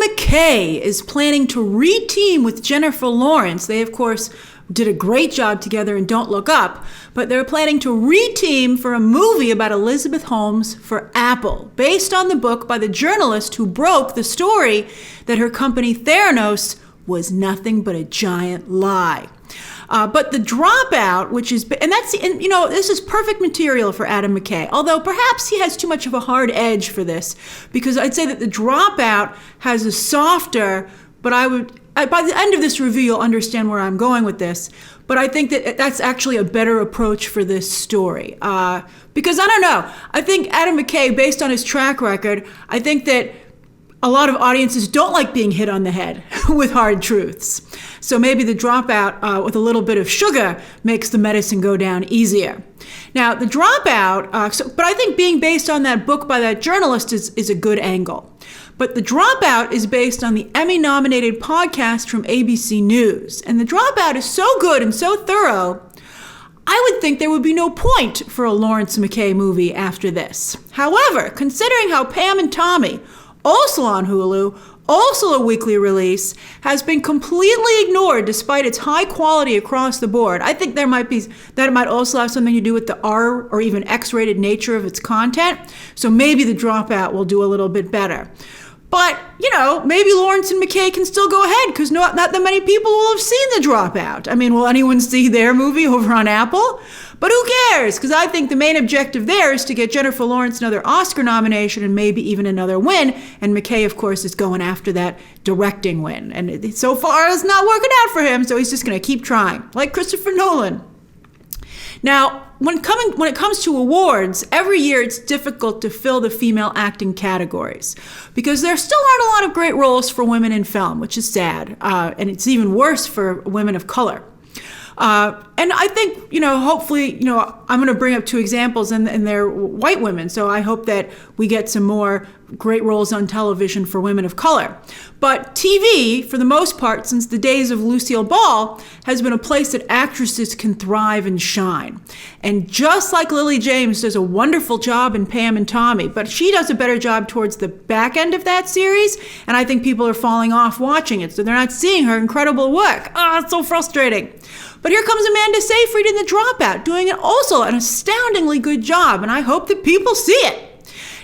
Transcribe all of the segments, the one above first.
McKay is planning to re-team with Jennifer Lawrence. They, of course, did a great job together in Don't Look Up, but they're planning to re-team for a movie about Elizabeth Holmes for Apple, based on the book by the journalist who broke the story that her company Theranos was nothing but a giant lie. But The Dropout, this is perfect material for Adam McKay, although perhaps he has too much of a hard edge for this, because I'd say that The Dropout has a softer, but by the end of this review, you'll understand where I'm going with this. But I think that that's actually a better approach for this story. Because I don't know, I think Adam McKay, based on his track record, I think that a lot of audiences don't like being hit on the head with hard truths. So maybe The Dropout with a little bit of sugar makes the medicine go down easier. Now, The Dropout, but I think being based on that book by that journalist is a good angle. But The Dropout is based on the Emmy-nominated podcast from ABC News. And The Dropout is so good and so thorough, I would think there would be no point for a Lawrence McKay movie after this. However, considering how Pam and Tommy, also on Hulu, also a weekly release, has been completely ignored despite its high quality across the board, I think that it might also have something to do with the R or even X-rated nature of its content. So maybe The Dropout will do a little bit better. But, maybe Lawrence and McKay can still go ahead, because not that many people will have seen The Dropout. I mean, will anyone see their movie over on Apple? But who cares? Because I think the main objective there is to get Jennifer Lawrence another Oscar nomination and maybe even another win. And McKay, of course, is going after that directing win. And so far, it's not working out for him, so he's just going to keep trying, like Christopher Nolan. Now, when it comes to awards, every year it's difficult to fill the female acting categories because there still aren't a lot of great roles for women in film, which is sad. And it's even worse for women of color. And I think, hopefully, I'm going to bring up two examples and they're white women. So I hope that we get some more great roles on television for women of color. But TV, for the most part, since the days of Lucille Ball, has been a place that actresses can thrive and shine. And just like Lily James does a wonderful job in Pam and Tommy, but she does a better job towards the back end of that series, and I think people are falling off watching it, so they're not seeing her incredible work. It's so frustrating. But here comes Amanda Seyfried in The Dropout, doing also an astoundingly good job, and I hope that people see it.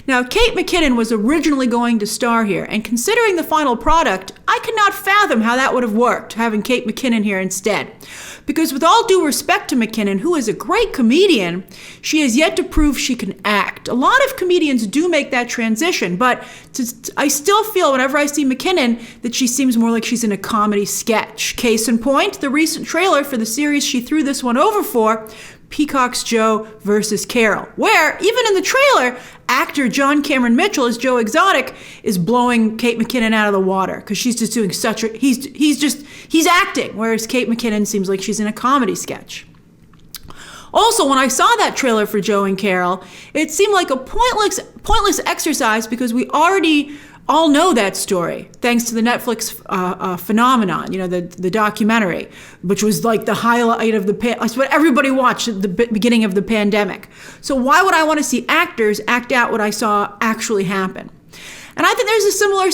Now, Kate McKinnon was originally going to star here, and considering the final product, I cannot fathom how that would have worked, having Kate McKinnon here instead. Because with all due respect to McKinnon, who is a great comedian, she has yet to prove she can act. A lot of comedians do make that transition, but I still feel whenever I see McKinnon that she seems more like she's in a comedy sketch. Case in point, the recent trailer for the series she threw this one over for, Peacock's Joe versus Carol, where even in the trailer, actor John Cameron Mitchell as Joe Exotic is blowing Kate McKinnon out of the water because she's just doing he's acting, whereas Kate McKinnon seems like she's in a comedy sketch. Also, when I saw that trailer for Joe and Carol, it seemed like a pointless exercise because we already all know that story, thanks to the Netflix phenomenon, the documentary, which was like the highlight of that's what everybody watched at the beginning of the pandemic. So why would I want to see actors act out what I saw actually happen? And I think there's a similar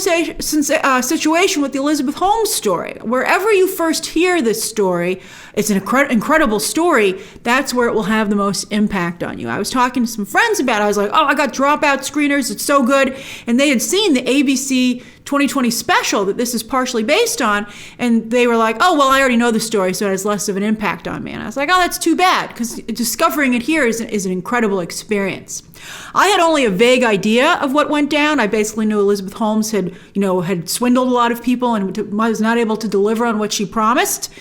situation with the Elizabeth Holmes story. Wherever you first hear this story, it's an incredible story, that's where it will have the most impact on you. I was talking to some friends about it. I was like, I got Dropout screeners, it's so good. And they had seen the ABC 2020 special that this is partially based on, and they were like, I already know the story, so it has less of an impact on me. And I was like, that's too bad, because discovering it here is an incredible experience. I had only a vague idea of what went down. I basically knew Elizabeth Holmes had swindled a lot of people and was not able to deliver on what she promised.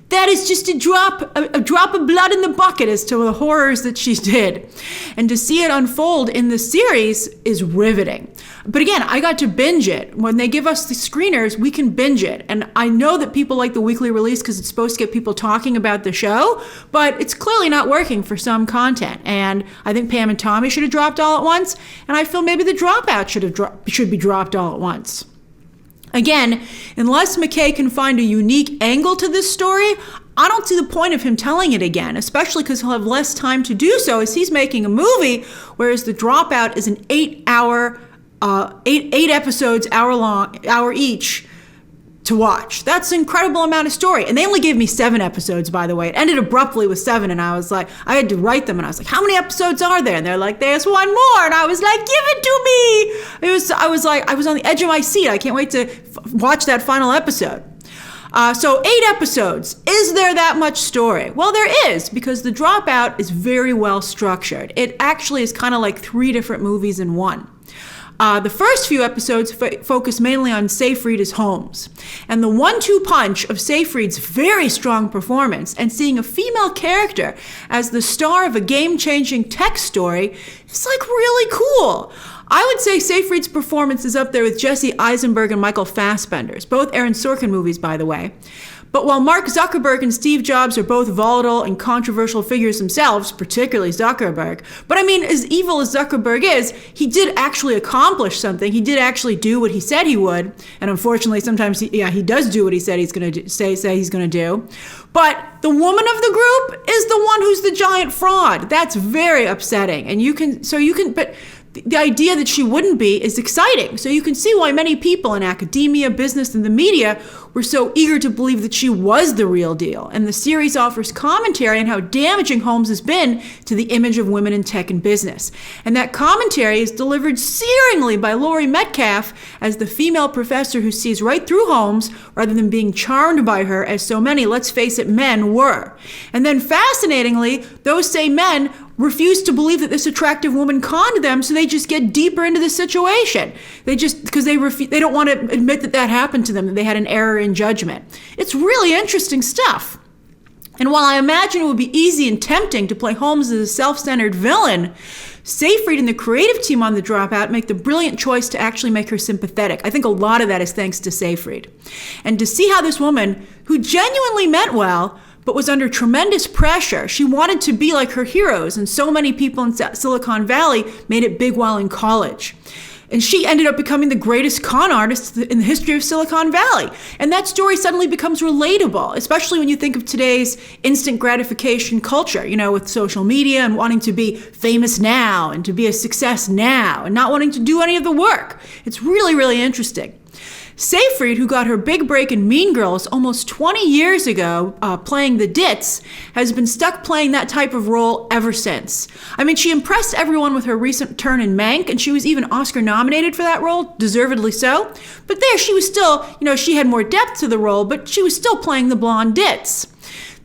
That is just a drop of blood in the bucket as to the horrors that she did. And to see it unfold in the series is riveting. But again, I got to binge it. When they give us the screeners, we can binge it. And I know that people like the weekly release because it's supposed to get people talking about the show, but it's clearly not working for some content. And I think Pam and Tommy should have dropped all at once. And I feel maybe The Dropout should be dropped all at once. Again, unless McKay can find a unique angle to this story, I don't see the point of him telling it again, especially because he'll have less time to do so as he's making a movie, whereas The Dropout is an 8-hour eight episodes, hour each, to watch. That's an incredible amount of story. And they only gave me 7 episodes, by the way. It ended abruptly with 7, and I was like, I had to write them, and I was like, how many episodes are there? And they're like, there's one more. And I was like, give it to me. I was on the edge of my seat. I can't wait to watch that final episode. So 8 episodes. Is there that much story? Well, there is, because The Dropout is very well structured. It actually is kind of like 3 different movies in one. The first few episodes focus mainly on Seyfried as Holmes. And the 1-2 punch of Seyfried's very strong performance and seeing a female character as the star of a game-changing tech story is like really cool. I would say Seyfried's performance is up there with Jesse Eisenberg and Michael Fassbender's, both Aaron Sorkin movies, by the way. But while Mark Zuckerberg and Steve Jobs are both volatile and controversial figures themselves, particularly Zuckerberg, but I mean, as evil as Zuckerberg is, he did actually accomplish something. He did actually do what he said he would. And unfortunately, sometimes he does do what he said he's going to say he's going to do. But the woman of the group is the one who's the giant fraud. That's very upsetting. And but the idea that she wouldn't be is exciting. So you can see why many people in academia, business, and the media were so eager to believe that she was the real deal. And the series offers commentary on how damaging Holmes has been to the image of women in tech and business. And that commentary is delivered searingly by Laurie Metcalf as the female professor who sees right through Holmes rather than being charmed by her as so many, let's face it, men were. And then fascinatingly, those same men refuse to believe that this attractive woman conned them, so they just get deeper into the situation. Because they don't want to admit that happened to them, that they had an error in judgment. It's really interesting stuff. And while I imagine it would be easy and tempting to play Holmes as a self-centered villain, Seyfried and the creative team on The Dropout make the brilliant choice to actually make her sympathetic. I think a lot of that is thanks to Seyfried. And to see how this woman, who genuinely meant well, but was under tremendous pressure. She wanted to be like her heroes, and so many people in Silicon Valley made it big while in college. And she ended up becoming the greatest con artist in the history of Silicon Valley. And that story suddenly becomes relatable, especially when you think of today's instant gratification culture, with social media and wanting to be famous now and to be a success now and not wanting to do any of the work. It's really, really interesting. Seyfried, who got her big break in Mean Girls almost 20 years ago, playing the Ditz, has been stuck playing that type of role ever since. I mean, she impressed everyone with her recent turn in Mank, and she was even Oscar nominated for that role, deservedly so. But there, she was still, she had more depth to the role, but she was still playing the blonde Ditz.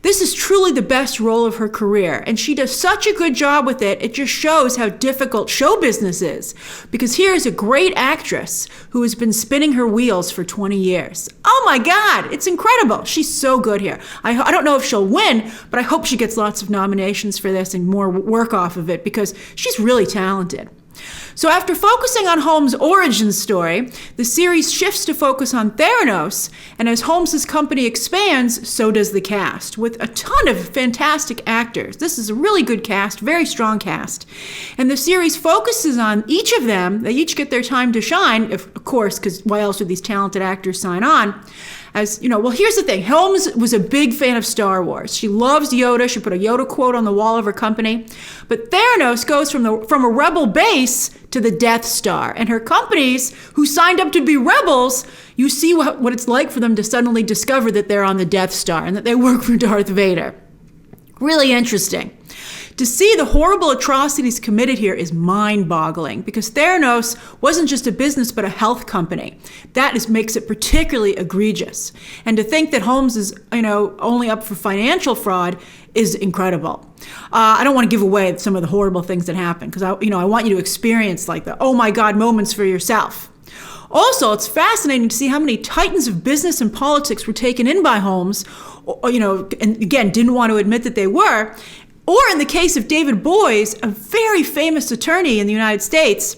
This is truly the best role of her career, and she does such a good job with it, it just shows how difficult show business is. Because here is a great actress who has been spinning her wheels for 20 years. Oh my God, it's incredible. She's so good here. I don't know if she'll win, but I hope she gets lots of nominations for this and more work off of it because she's really talented. So after focusing on Holmes' origin story, the series shifts to focus on Theranos, and as Holmes' company expands, so does the cast, with a ton of fantastic actors. This is a really good cast, very strong cast. And the series focuses on each of them. They each get their time to shine, of course, because why else would these talented actors sign on? Here's the thing. Holmes was a big fan of Star Wars. She loves Yoda. She put a Yoda quote on the wall of her company. But Theranos goes from a rebel base to the Death Star. And her companies, who signed up to be rebels, you see what it's like for them to suddenly discover that they're on the Death Star and that they work for Darth Vader. Really interesting. To see the horrible atrocities committed here is mind-boggling because Theranos wasn't just a business but a health company. That makes it particularly egregious. And to think that Holmes is, only up for financial fraud is incredible. I don't want to give away some of the horrible things that happen because I want you to experience like the oh my God moments for yourself. Also, it's fascinating to see how many titans of business and politics were taken in by Holmes, and again, didn't want to admit that they were. Or in the case of David Boies, a very famous attorney in the United States,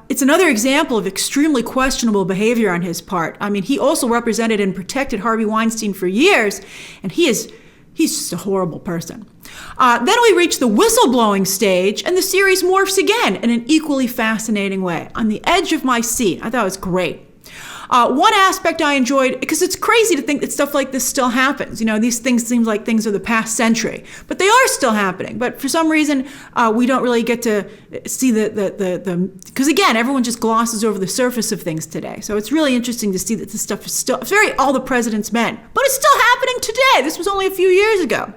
it's another example of extremely questionable behavior on his part. I mean, he also represented and protected Harvey Weinstein for years, and he's just a horrible person. Then we reach the whistleblowing stage, and the series morphs again in an equally fascinating way. On the edge of my seat. I thought it was great. One aspect I enjoyed, because it's crazy to think that stuff like this still happens. These things seem like things of the past century, but they are still happening. But for some reason, we don't really get to see because again, everyone just glosses over the surface of things today. So it's really interesting to see that this stuff is still, it's very All the President's Men, but it's still happening today. This was only a few years ago.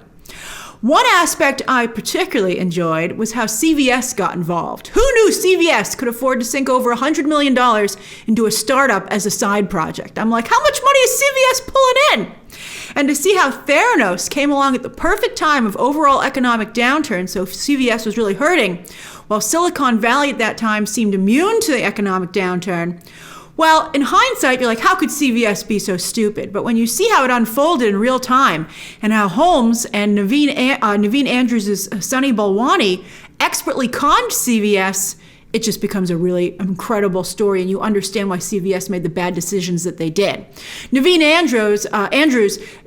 One aspect I particularly enjoyed was how CVS got involved. Who knew CVS could afford to sink over $100 million into a startup as a side project? I'm like, how much money is CVS pulling in? And to see how Theranos came along at the perfect time of overall economic downturn, so CVS was really hurting, while Silicon Valley at that time seemed immune to the economic downturn. Well, in hindsight, you're like, how could CVS be so stupid? But when you see how it unfolded in real time and how Holmes and Naveen Andrews' Sunny Balwani expertly conned CVS, it just becomes a really incredible story, and you understand why CVS made the bad decisions that they did. Naveen Andrews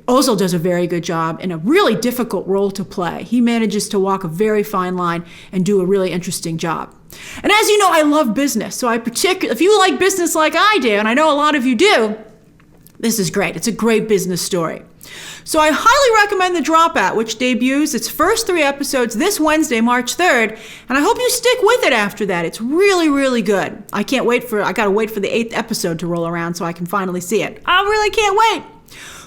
also does a very good job in a really difficult role to play. He manages to walk a very fine line and do a really interesting job. And as you know, I love business. So if you like business like I do, and I know a lot of you do, this is great. It's a great business story. So I highly recommend The Dropout, which debuts its first 3 episodes this Wednesday, March 3rd, and I hope you stick with it after that. It's really, really good. I gotta wait for the 8th episode to roll around so I can finally see it. I really can't wait.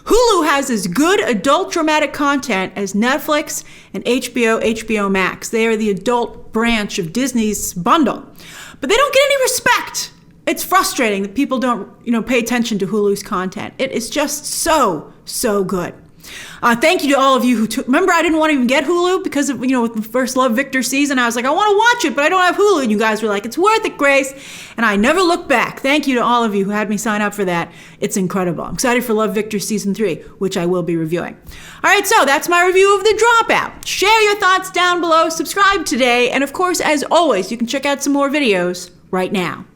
Hulu has as good adult dramatic content as Netflix and HBO Max. They are the adult branch of Disney's bundle, but they don't get any respect. It's frustrating that people don't, pay attention to Hulu's content. It is just so good. Thank you to all of you who remember I didn't want to even get Hulu because of, with the first Love Victor season, I was like, I want to watch it, but I don't have Hulu. And you guys were like, it's worth it, Grace. And I never looked back. Thank you to all of you who had me sign up for that. It's incredible. I'm excited for Love Victor season 3, which I will be reviewing. All right, so that's my review of The Dropout. Share your thoughts down below, subscribe today, and of course, as always, you can check out some more videos right now.